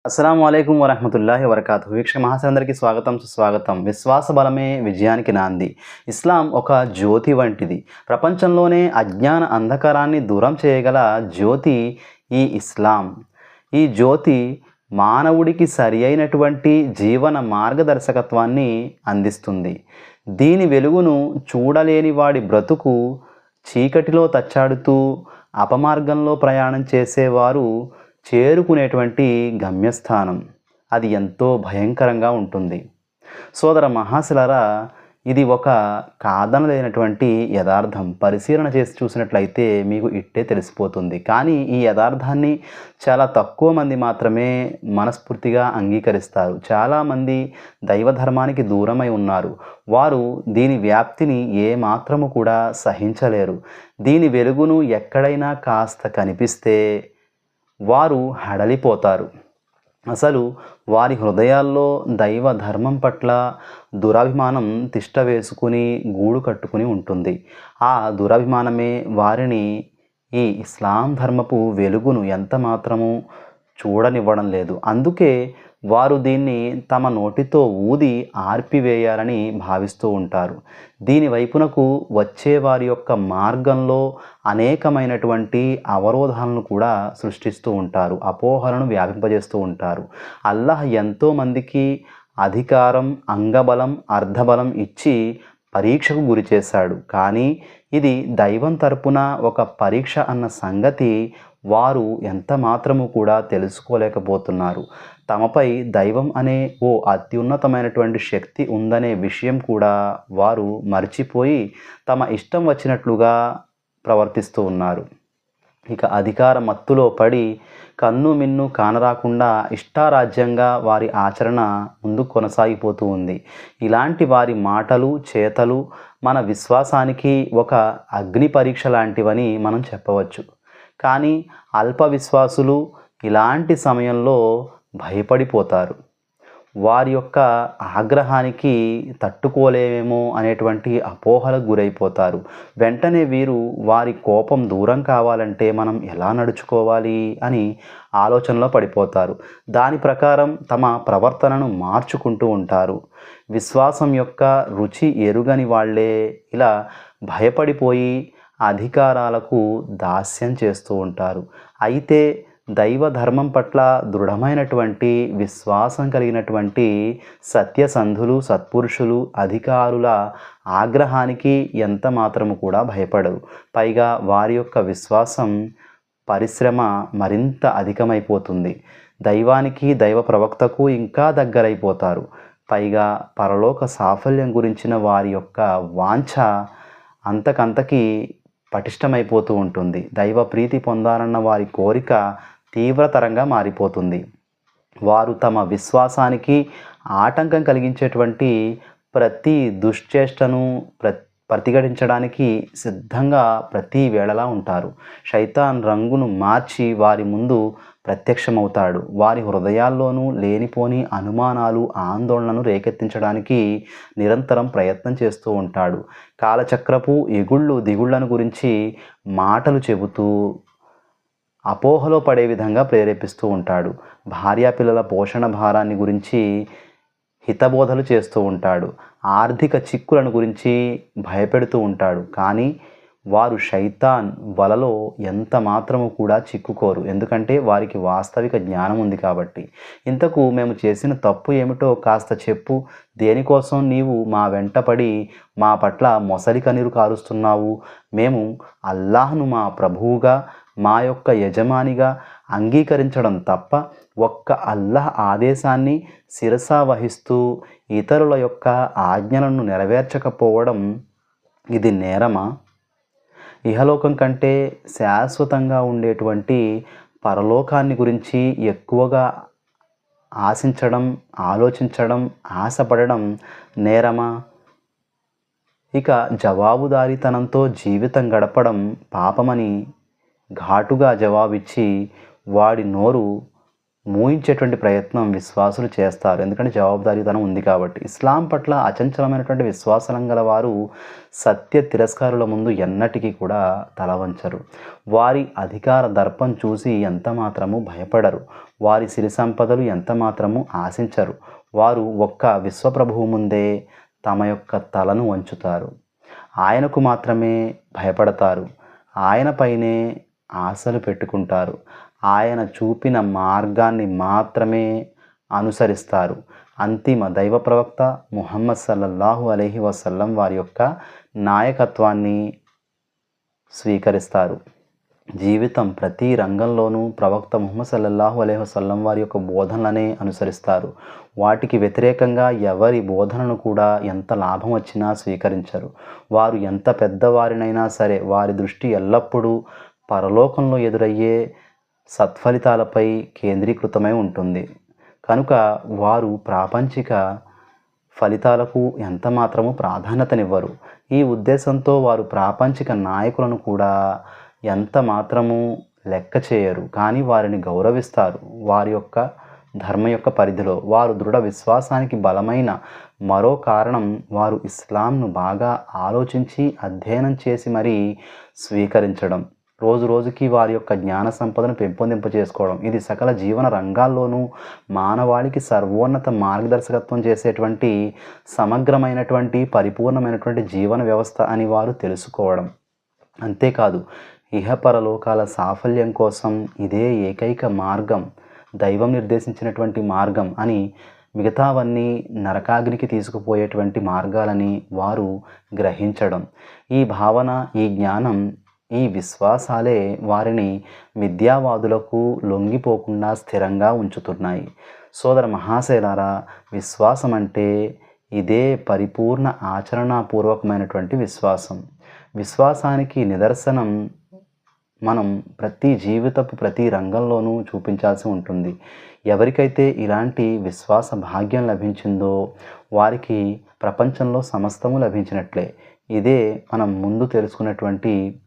అస్సలం అయికం వరహమతుల్లాహి వబర్కాతు. వీక్షక మహాశయులందరికీ స్వాగతం, సుస్వాగతం. విశ్వాస బలమే విజయానికి నాంది. ఇస్లాం ఒక జ్యోతి వంటిది. ప్రపంచంలోనే అజ్ఞాన అంధకారాన్ని దూరం చేయగల జ్యోతి ఈ ఇస్లాం. ఈ జ్యోతి మానవుడికి సరి అయినటువంటి జీవన మార్గదర్శకత్వాన్ని అందిస్తుంది. దీని వెలుగును చూడలేని వాడి బ్రతుకు చీకటిలో తచ్చాడుతూ అపమార్గంలో ప్రయాణం చేసేవారు చేరుకునేటువంటి గమ్యస్థానం అది ఎంతో భయంకరంగా ఉంటుంది. సోదర మహాశిలరా, ఇది ఒక కాదనలేనటువంటి యథార్థం. పరిశీలన చేసి చూసినట్లయితే మీకు ఇట్టే తెలిసిపోతుంది. కానీ ఈ యథార్థాన్ని చాలా తక్కువ మంది మాత్రమే మనస్ఫూర్తిగా అంగీకరిస్తారు. చాలామంది దైవధర్మానికి దూరమై ఉన్నారు. వారు దీని వ్యాప్తిని ఏమాత్రము కూడా సహించలేరు. దీని వెలుగును ఎక్కడైనా కాస్త కనిపిస్తే వారు హడలిపోతారు. అసలు వారి హృదయాల్లో దైవ ధర్మం పట్ల దురభిమానం తిష్ట వేసుకుని గూడు కట్టుకుని ఉంటుంది. ఆ దురభిమానమే వారిని ఈ ఇస్లాం ధర్మపు వెలుగును ఎంత మాత్రము చూడనివ్వడం లేదు. అందుకే వారు దీన్ని తమ నోటితో ఊది ఆర్పివేయాలని భావిస్తూ ఉంటారు. దీని వైపునకు వచ్చే వారి యొక్క మార్గంలో అనేకమైనటువంటి అవరోధాలను కూడా సృష్టిస్తూ ఉంటారు. అపోహలను వ్యాపింపజేస్తూ ఉంటారు. అల్లాహ్ ఎంతోమందికి అధికారం, అంగబలం, అర్ధబలం ఇచ్చి పరీక్షకు గురి చేశాడు. కానీ ఇది దైవం తరపున ఒక పరీక్ష అన్న సంగతి వారు ఎంత మాత్రము కూడా తెలుసుకోలేకపోతున్నారు. తమపై దైవం అనే ఓ అత్యున్నతమైనటువంటి శక్తి ఉందనే విషయం కూడా వారు మర్చిపోయి తమ ఇష్టం వచ్చినట్లుగా ప్రవర్తిస్తూ ఉన్నారు. ఇక అధికార మత్తులో పడి కన్ను మిన్ను కానరాకుండా ఇష్టారాజ్యంగా వారి ఆచరణ ముందు కొనసాగిపోతూ ఉంది. ఇలాంటి వారి మాటలు, చేతలు మన విశ్వాసానికి ఒక అగ్ని పరీక్ష లాంటివని మనం చెప్పవచ్చు. కానీ అల్ప విశ్వాసులు ఇలాంటి సమయంలో భయపడిపోతారు. వారి యొక్క ఆగ్రహానికి తట్టుకోలేమేమో అనేటువంటి అపోహలకు గురైపోతారు. వెంటనే వీరు వారి కోపం దూరం కావాలంటే మనం ఎలా నడుచుకోవాలి అని ఆలోచనలో పడిపోతారు. దాని ప్రకారం తమ ప్రవర్తనను మార్చుకుంటూ ఉంటారు. విశ్వాసం యొక్క రుచి ఎరుగని వాళ్ళే ఇలా భయపడిపోయి అధికారాలకు దాస్యం చేస్తూ ఉంటారు. అయితే దైవ ధర్మం పట్ల దృఢమైనటువంటి విశ్వాసం కలిగినటువంటి సత్యసంధులు, సత్పురుషులు, అధికారుల ఆగ్రహానికి ఎంత మాత్రము కూడా భయపడరు. పైగా వారి యొక్క విశ్వాసం పరిశ్రమ మరింత అధికమైపోతుంది. దైవానికి, దైవ ప్రవక్తకు ఇంకా దగ్గరైపోతారు. పైగా పరలోక సాఫల్యం గురించిన వారి యొక్క వాంఛ అంతకంతకి పటిష్టమైపోతూ ఉంటుంది. దైవ ప్రీతి పొందాలన్న వారి కోరిక తీవ్రతరంగా మారిపోతుంది. వారు తమ విశ్వాసానికి ఆటంకం కలిగించేటువంటి ప్రతి దుశ్చేష్టను ప్రతిఘటించడానికి సిద్ధంగా ప్రతి వేళలా ఉంటారు. శైతాన్ రంగును మార్చి వారి ముందు ప్రత్యక్షమవుతాడు. వారి హృదయాల్లోనూ లేనిపోని అనుమానాలు, ఆందోళనను రేకెత్తించడానికి నిరంతరం ప్రయత్నం చేస్తూ ఉంటాడు. కాలచక్రపు ఎగుళ్ళు దిగుళ్లను గురించి మాటలు చెబుతూ అపోహలో పడే విధంగా ప్రేరేపిస్తూ ఉంటాడు. భార్యాపిల్లల పోషణ భారాన్ని గురించి హితబోధలు చేస్తూ ఉంటాడు. ఆర్థిక చిక్కులను గురించి భయపెడుతూ ఉంటాడు. కానీ వారు శైతాన్ వలలో ఎంత మాత్రము కూడా చిక్కుకోరు. ఎందుకంటే వారికి వాస్తవిక జ్ఞానం ఉంది కాబట్టి. ఇంతకు మేము చేసిన తప్పు ఏమిటో కాస్త చెప్పు, దేనికోసం నీవు మా వెంటపడి మా పట్ల మొసలి కన్నీరు కారుస్తున్నావు? మేము అల్లాహ్ను మా ప్రభువుగా, మా యొక్క యజమానిగా అంగీకరించడం తప్ప ఒక్క అల్లాహ్ ఆదేశాన్ని శిరసా వహిస్తూ ఇతరుల యొక్క ఆజ్ఞలను నెరవేర్చకపోవడం ఇది నేరమా? ఇహలోకం కంటే శాశ్వతంగా ఉండేటువంటి పరలోకాన్ని గురించి ఎక్కువగా ఆశించడం, ఆలోచించడం, ఆశపడడం నేరమా? ఇక జవాబుదారీతనంతో జీవితం గడపడం పాపమని ఘాటుగా జవాబిచ్చి వాడి నోరు మూయించేటువంటి ప్రయత్నం విశ్వాసులు చేస్తారు. ఎందుకంటే జవాబుదారీతనం ఉంది కాబట్టి. ఇస్లాం పట్ల అచంచలమైనటువంటి విశ్వాసం గల వారు సత్య తిరస్కారుల ముందు ఎన్నటికీ కూడా తల వంచరు. వారి అధికార దర్పం చూసి ఎంత మాత్రము భయపడరు. వారి సిరి సంపదలు ఎంత మాత్రము ఆశించరు. వారు ఒక్క విశ్వప్రభువు ముందే తమ యొక్క తలను వంచుతారు. ఆయనకు మాత్రమే భయపడతారు. ఆయనపైనే ఆశలు పెట్టుకుంటారు. ఆయన చూపిన మార్గాన్ని మాత్రమే అనుసరిస్తారు. అంతిమ దైవ ప్రవక్త ముహమ్మద్ సల్లల్లాహు అలైహి వసల్లం వారి యొక్క నాయకత్వాన్ని స్వీకరిస్తారు. జీవితం ప్రతి రంగంలోనూ ప్రవక్త ముహమ్మద్ సల్లల్లాహు అలైహి వసల్లం వారి యొక్క బోధనలనే అనుసరిస్తారు. వాటికి వ్యతిరేకంగా ఎవరి బోధనను కూడా ఎంత లాభం వచ్చినా స్వీకరించరు. వారు ఎంత పెద్దవారినైనా సరే వారి దృష్టి ఎల్లప్పుడూ పరలోకంలో ఎదురయ్యే సత్ఫలితాలపై కేంద్రీకృతమై ఉంటుంది. కనుక వారు ప్రాపంచిక ఫలితాలకు ఎంత మాత్రము ప్రాధాన్యతనివ్వరు. ఈ ఉద్దేశంతో వారు ప్రాపంచిక నాయకులను కూడా ఎంత మాత్రము లెక్క చేయరు. కానీ వారిని గౌరవిస్తారు. వారి యొక్క ధర్మ యొక్క పరిధిలో వారు దృఢ విశ్వాసానికి బలమైన మరో కారణం వారు ఇస్లాంను బాగా ఆలోచించి అధ్యయనం చేసి మరీ స్వీకరించడం. రోజు రోజుకి వారి యొక్క జ్ఞాన సంపదను పెంపొందింప చేసుకోవడం. ఇది సకల జీవన రంగాల్లోనూ మానవాళికి సర్వోన్నత మార్గదర్శకత్వం చేసేటువంటి సమగ్రమైనటువంటి పరిపూర్ణమైనటువంటి జీవన వ్యవస్థ అని వారు తెలుసుకోవడం. అంతేకాదు ఇహపరలోకాల సాఫల్యం కోసం ఇదే ఏకైక మార్గం, దైవం నిర్దేశించినటువంటి మార్గం అని, మిగతావన్నీ నరకాగ్నికి తీసుకుపోయేటువంటి మార్గాలని వారు గ్రహించడం. ఈ భావన, ఈ జ్ఞానం, ఈ విశ్వాసాలే వారిని మిథ్యావాదులకు లొంగిపోకుండా స్థిరంగా ఉంచుతున్నాయి. సోదర మహాశయులారా, విశ్వాసం అంటే ఇదే పరిపూర్ణ ఆచరణాపూర్వకమైనటువంటి విశ్వాసం. విశ్వాసానికి నిదర్శనం మనం ప్రతి రంగంలోనూ చూపించాల్సి ఉంటుంది. ఎవరికైతే ఇలాంటి విశ్వాస భాగ్యం లభించిందో వారికి ప్రపంచంలో సమస్తము లభించినట్లే. ఇదే మనం ముందు తెలుసుకున్నటువంటి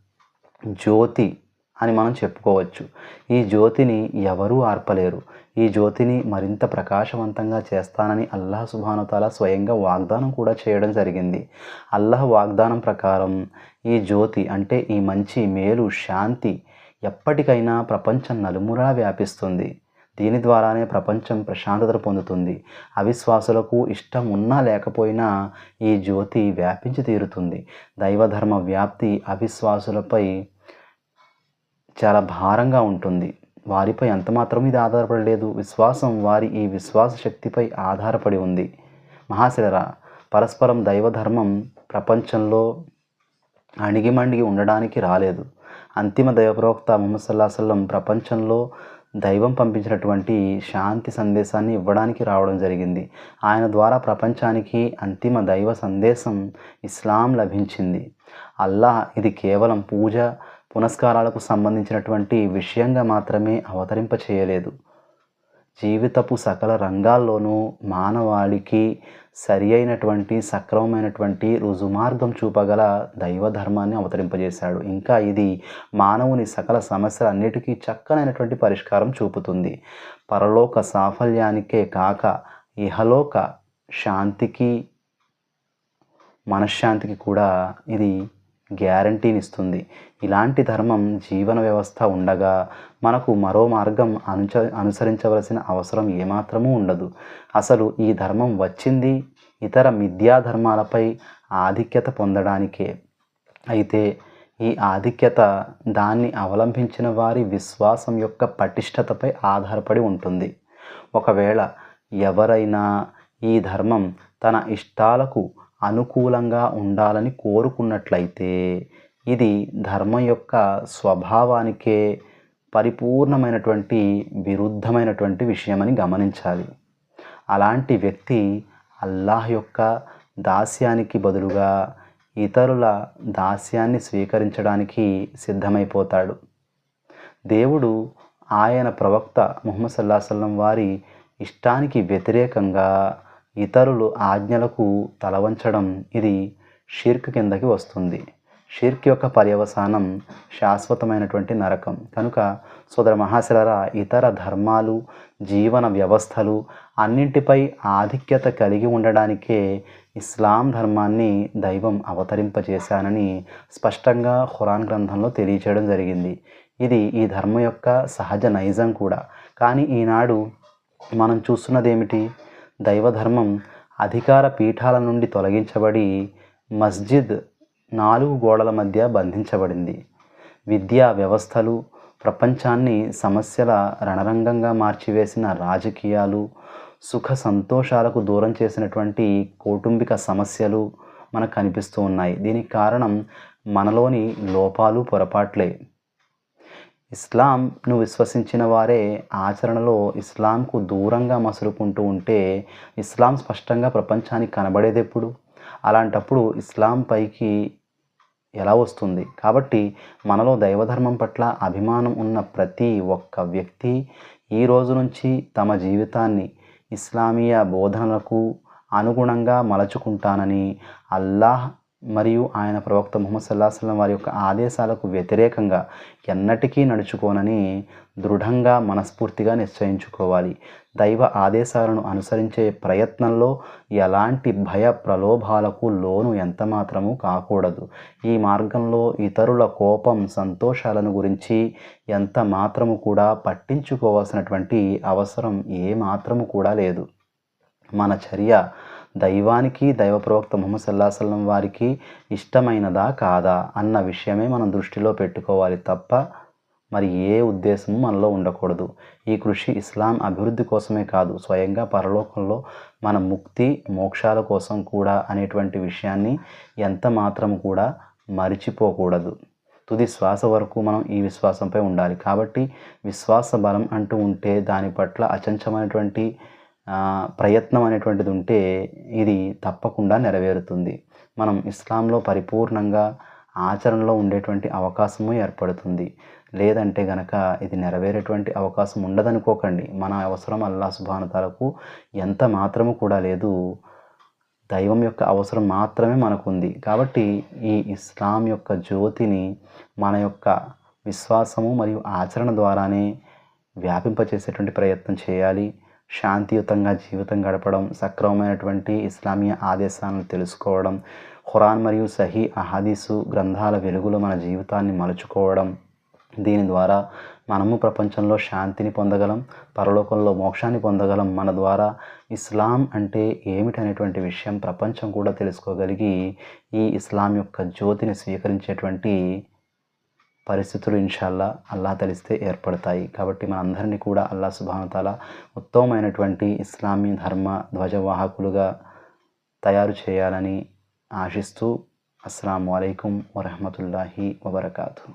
జ్యోతి అని మనం చెప్పుకోవచ్చు. ఈ జ్యోతిని ఎవరూ ఆర్పలేరు. ఈ జ్యోతిని మరింత ప్రకాశవంతంగా చేస్తానని అల్లాహ్ సుబ్హానహు తఆలా స్వయంగా వాగ్దానం కూడా చేయడం జరిగింది. అల్లాహ్ వాగ్దానం ప్రకారం ఈ జ్యోతి అంటే ఈ మంచి, మేలు, శాంతి ఎప్పటికైనా ప్రపంచం నలుమూలలా వ్యాపిస్తుంది. దీని ద్వారానే ప్రపంచం ప్రశాంతత పొందుతుంది. అవిశ్వాసులకు ఇష్టం ఉన్నా లేకపోయినా ఈ జ్యోతి వ్యాపించి తీరుతుంది. దైవధర్మ వ్యాప్తి అవిశ్వాసులపై చాలా భారంగా ఉంటుంది. వారిపై ఎంతమాత్రం ఇది ఆధారపడలేదు. విశ్వాసం వారి ఈ విశ్వాస శక్తిపై ఆధారపడి ఉంది. మహాశిలరా, పరస్పరం దైవధర్మం ప్రపంచంలో అణిగిమణిగి ఉండడానికి రాలేదు. అంతిమ దైవప్రవక్త ముహమ్మద్ సల్లల్లాహు అలైహి వసల్లం ప్రపంచంలో దైవం పంపించినటువంటి శాంతి సందేశాన్ని ఇవ్వడానికి రావడం జరిగింది. ఆయన ద్వారా ప్రపంచానికి అంతిమ దైవ సందేశం ఇస్లాం లభించింది. అల్లాహ్ ఇది కేవలం పూజ పునస్కారాలకు సంబంధించినటువంటి విషయంగా మాత్రమే అవతరింప చేయలేదు. జీవితపు సకల రంగాల్లోనూ మానవాళికి సరి అయినటువంటి సక్రమమైనటువంటి రుజుమార్గం చూపగల దైవధర్మాన్ని అవతరింపజేశాడు. ఇంకా ఇది మానవుని సకల సమస్యలన్నిటికీ చక్కనైనటువంటి పరిష్కారం చూపుతుంది. పరలోక సాఫల్యానికే కాక ఇహలోక శాంతికి, మనశ్శాంతికి కూడా ఇది గ్యారంటీనిస్తుంది. ఇలాంటి ధర్మం జీవన వ్యవస్థ ఉండగా మనకు మరో మార్గం అనుసరించవలసిన అవసరం ఏమాత్రమూ ఉండదు. అసలు ఈ ధర్మం వచ్చింది ఇతర మిథ్యా ధర్మాలపై ఆధిక్యత పొందడానికే. అయితే ఈ ఆధిక్యత దాన్ని అవలంబించిన వారి విశ్వాసం యొక్క పటిష్టతపై ఆధారపడి ఉంటుంది. ఒకవేళ ఎవరైనా ఈ ధర్మం తన ఇష్టాలకు అనుకూలంగా ఉండాలని కోరుకున్నట్లయితే ఇది ధర్మం యొక్క స్వభావానికే పరిపూర్ణమైనటువంటి విరుద్ధమైనటువంటి విషయమని గమనించాలి. అలాంటి వ్యక్తి అల్లాహ్ యొక్క దాస్యానికి బదులుగా ఇతరుల దాస్యాన్ని స్వీకరించడానికి సిద్ధమైపోతాడు. దేవుడు ఆయన ప్రవక్త ముహమ్మద్ సల్లల్లాహు అలైహి వసల్లం వారి ఇష్టానికి వ్యతిరేకంగా ఇతరులు ఆజ్ఞలకు తలవంచడం ఇది షిర్క్ కిందకి వస్తుంది. షిర్క్ యొక్క పర్యవసానం శాశ్వతమైనటువంటి నరకం. కనుక సోదర మహాశిలరా, ఇతర ధర్మాలు, జీవన వ్యవస్థలు అన్నింటిపై ఆధిక్యత కలిగి ఉండడానికే ఇస్లాం ధర్మాన్ని దైవం అవతరింపజేశానని స్పష్టంగా ఖురాన్ గ్రంథంలో తెలియచేయడం జరిగింది. ఇది ఈ ధర్మం యొక్క సహజ నైజం కూడా. కానీ ఈనాడు మనం చూస్తున్నదేమిటి? దైవధర్మం అధికార పీఠాల నుండి తొలగించబడి మస్జిద్ 4 గోడల మధ్య బంధించబడింది. విద్యా వ్యవస్థలు, ప్రపంచాన్ని సమస్యల రణరంగంగా మార్చివేసిన రాజకీయాలు, సుఖ సంతోషాలకు దూరం చేసినటువంటి కౌటుంబిక సమస్యలు మనకు కనిపిస్తూ ఉన్నాయి. దీనికి కారణం మనలోని లోపాలు, పొరపాట్లే. ఇస్లాంను విశ్వసించిన వారే ఆచరణలో ఇస్లాంకు దూరంగా మసులుకుంటూ ఉంటే ఇస్లాం స్పష్టంగా ప్రపంచానికి కనబడేదెప్పుడు? అలాంటప్పుడు ఇస్లాం పైకి ఎలా వస్తుంది? కాబట్టి మనలో దైవధర్మం పట్ల అభిమానం ఉన్న ప్రతి ఒక్క వ్యక్తి ఈ రోజు నుంచి తమ జీవితాన్ని ఇస్లామీయ బోధనలకు అనుగుణంగా మలచుకుంటానని, అల్లాహ్ మరియు ఆయన ప్రవక్త ముహమ్మద్ సల్లల్లాహు అలైహి వసల్లం వారి యొక్క ఆదేశాలకు వ్యతిరేకంగా ఎన్నటికీ నడుచుకోనని దృఢంగా మనస్ఫూర్తిగా నిశ్చయించుకోవాలి. దైవ ఆదేశాలను అనుసరించే ప్రయత్నంలో ఎలాంటి భయ ప్రలోభాలకు లోను ఎంతమాత్రము కాకూడదు. ఈ మార్గంలో ఇతరుల కోపం, సంతోషాలను గురించి ఎంత మాత్రము కూడా పట్టించుకోవాల్సినటువంటి అవసరం ఏమాత్రము కూడా లేదు. మన చర్య దైవానికి, దైవ ప్రవక్త ముహమ్మద్ సల్లల్లాహు అలైహి వసల్లం వారికి ఇష్టమైనదా కాదా అన్న విషయమే మనం దృష్టిలో పెట్టుకోవాలి తప్ప మరి ఏ ఉద్దేశము మనలో ఉండకూడదు. ఈ కృషి ఇస్లాం అభివృద్ధి కోసమే కాదు, స్వయంగా పరలోకంలో మన ముక్తి, మోక్షాల కోసం కూడా అనేటువంటి విషయాన్ని ఎంత మాత్రము కూడా మరిచిపోకూడదు. తుది శ్వాస వరకు మనం ఈ విశ్వాసంపై ఉండాలి. కాబట్టి విశ్వాస బలం అంటూ ఉంటే దాని పట్ల అచంచలమైనటువంటి ప్రయత్నం అనేటువంటిది ఉంటే ఇది తప్పకుండా నెరవేరుతుంది. మనం ఇస్లాంలో పరిపూర్ణంగా ఆచరణలో ఉండేటువంటి అవకాశము ఏర్పడుతుంది. లేదంటే గనక ఇది నెరవేరేటువంటి అవకాశం ఉండదనుకోకండి. మన అవసరం అల్లాహ్ సుబ్హానహు తఆలాకు ఎంత మాత్రము కూడా లేదు. దైవం యొక్క అవసరం మాత్రమే మనకుంది. కాబట్టి ఈ ఇస్లాం యొక్క జ్యోతిని మన యొక్క విశ్వాసము మరియు ఆచరణ ద్వారానే వ్యాపింపచేసేటువంటి ప్రయత్నం చేయాలి. శాంతియుతంగా జీవితం గడపడం, సక్రమమైనటువంటి ఇస్లామీయ ఆదేశాలను తెలుసుకోవడం, ఖురాన్ మరియు సహీ అహదీసు గ్రంథాల వెలుగులో మన జీవితాన్ని మలుచుకోవడం, దీని ద్వారా మనము ప్రపంచంలో శాంతిని పొందగలం, పరలోకంలో మోక్షాన్ని పొందగలం. మన ద్వారా ఇస్లాం అంటే ఏమిటనేటువంటి విషయం ప్రపంచం కూడా తెలుసుకోగలిగి ఈ ఇస్లాం యొక్క జ్యోతిని స్వీకరించేటువంటి పరిస్థితులు ఇన్షాల్లా అల్లాహ్ తెలిస్తే ఏర్పడతాయి. కాబట్టి మనందరినీ కూడా అల్లాహ్ సుబ్హానహు తఆలా ఉత్తమమైనటువంటి ఇస్లామీ ధర్మ ధ్వజవాహకులుగా తయారు చేయాలని ఆశిస్తూ అస్సలాము అలైకుం వరహ్మతుల్లాహి వబరకాతుహు.